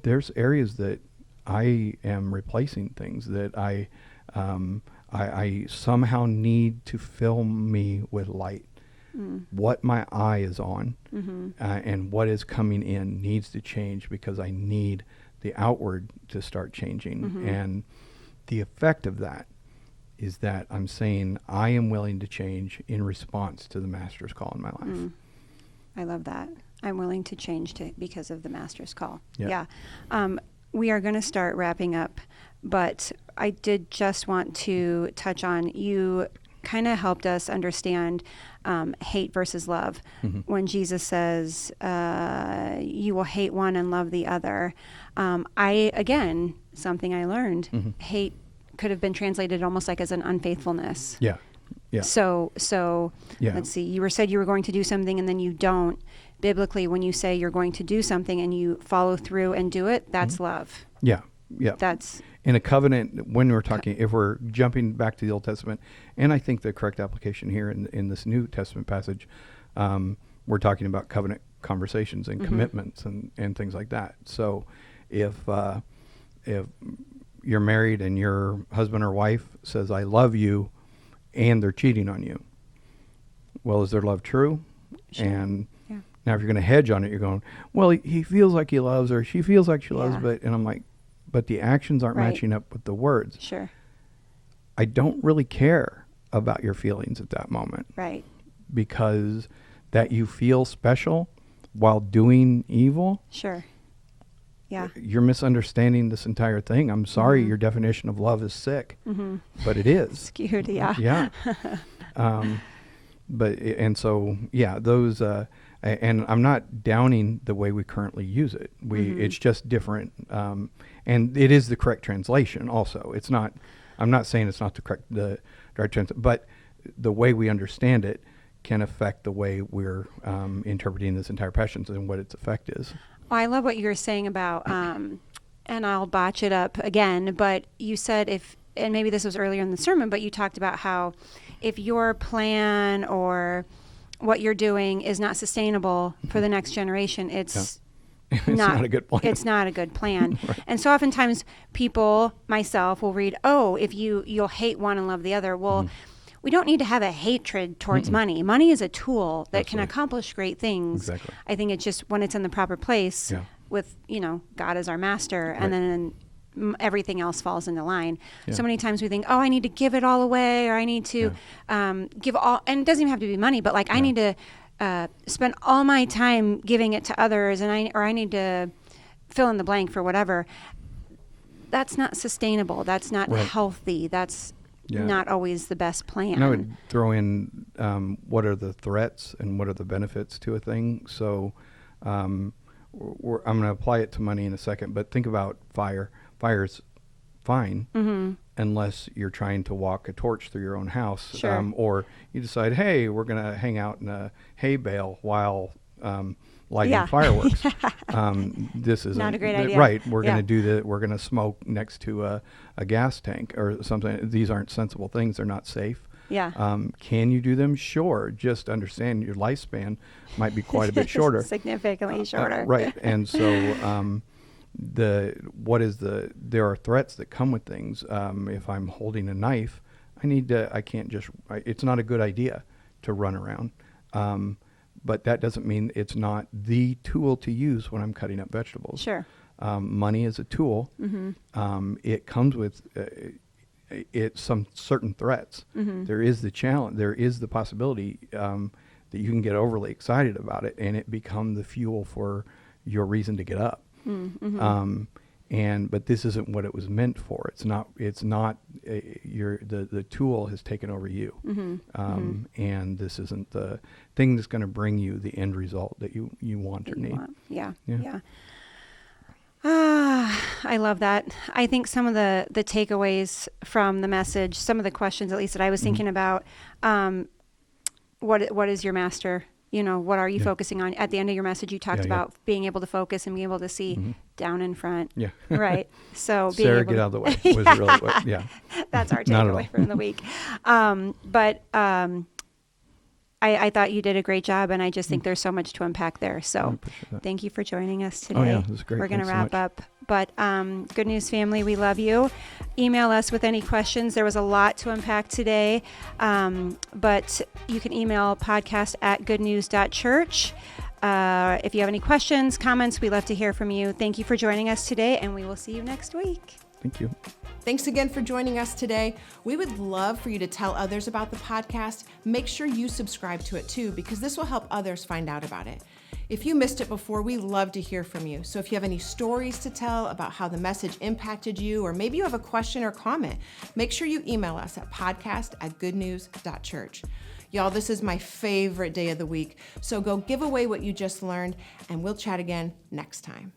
S3: there's areas that I am replacing things that I somehow need to fill me with light. What my eye is on and what is coming in needs to change, because I need the outward to start changing. And the effect of that is that I'm saying I am willing to change in response to the master's call in my life.
S2: I love that. I'm willing to change because of the master's call.
S3: Yeah.
S2: We are going to start wrapping up, but I did just want to touch on, you kind of helped us understand hate versus love. When Jesus says, you will hate one and love the other. Something I learned, hate could have been translated almost like as an unfaithfulness.
S3: Yeah.
S2: So let's see, you said you were going to do something and then you don't. Biblically, when you say you're going to do something and you follow through and do it, that's love.
S3: Yeah.
S2: That's
S3: in a covenant. When we're talking, if we're jumping back to the Old Testament, and I think the correct application here in this New Testament passage, we're talking about covenant conversations and commitments and things like that. So if you're married and your husband or wife says, I love you, and they're cheating on you, well, is their love true?
S2: Sure.
S3: And now if you're going to hedge on it, you're going, well, he feels like he loves, or she feels like she loves, and I'm like, but the actions aren't matching up with the words.
S2: Sure.
S3: I don't really care about your feelings at that moment.
S2: Right.
S3: Because that you feel special while doing evil.
S2: Sure. Yeah.
S3: You're misunderstanding this entire thing. I'm sorry, your definition of love is sick, but it is.
S2: Skewed, yeah.
S3: Yeah. Those, and I'm not downing the way we currently use it. It's just different. And it is the correct translation also. It's not, I'm not saying it's not the correct translation, but the way we understand it can affect the way we're interpreting this entire passage and what its effect is.
S2: Well, I love what you were saying about, and I'll botch it up again, but you said and maybe this was earlier in the sermon, but you talked about how if your plan or what you're doing is not sustainable for the next generation, it's
S3: not a good plan.
S2: It's not a good plan.
S3: Right.
S2: And so oftentimes people, myself, will read, if you'll hate one and love the other. Well, we don't need to have a hatred towards money. Money is a tool that can accomplish great things.
S3: Exactly.
S2: I think it's just when it's in the proper place with, God as our master, and then everything else falls into line.
S3: Yeah.
S2: So many times we think, I need to give it all away, or I need to give all, and it doesn't even have to be money, but I need to spend all my time giving it to others, and I need to fill in the blank for whatever. That's not sustainable. That's not healthy. That's not always the best plan.
S3: And I would throw in what are the threats and what are the benefits to a thing. So I'm going to apply it to money in a second, but think about fire. Fire's fine unless you're trying to walk a torch through your own house.
S2: Sure.
S3: Or you decide, hey, we're going to hang out in a hay bale while lighting fireworks. This is
S2: not a great idea.
S3: Right. We're going to do that. We're going to smoke next to a gas tank or something. These aren't sensible things. They're not safe.
S2: Yeah.
S3: Can you do them? Sure. Just understand your lifespan might be quite a bit shorter.
S2: Significantly shorter.
S3: Right. And so there are threats that come with things. If I'm holding a knife, it's not a good idea to run around. But that doesn't mean it's not the tool to use when I'm cutting up vegetables.
S2: Sure.
S3: Money is a tool. It comes with some certain threats. There is the challenge. There is the possibility that you can get overly excited about it, and it become the fuel for your reason to get up. But this isn't what it was meant for. It's not. The tool has taken over you, and this isn't the thing that's going to bring you the end result that you want or need.
S2: Yeah. I love that. I think some of the takeaways from the message, some of the questions, at least that I was thinking about, what is your master? What are you focusing on? At the end of your message, you talked about being able to focus and being able to see down in front. Yeah. Right. So being
S3: Sarah,
S2: able
S3: get out of the way. Was really
S2: That's our takeaway from the week. I thought you did a great job, and I just think there's so much to unpack there. So thank you for joining us today.
S3: Oh, yeah, it was great.
S2: We're going to
S3: Thanks
S2: wrap up. But Good News family, we love you. Email us with any questions. There was a lot to unpack today, but you can email podcast@goodnews.church. If you have any questions, comments, we love to hear from you. Thank you for joining us today, and we will see you next week.
S3: Thank you.
S1: Thanks again for joining us today. We would love for you to tell others about the podcast. Make sure you subscribe to it too, because this will help others find out about it. If you missed it before, we love to hear from you. So if you have any stories to tell about how the message impacted you, or maybe you have a question or comment, make sure you email us at podcast@goodnews.church. Y'all, this is my favorite day of the week. So go give away what you just learned, and we'll chat again next time.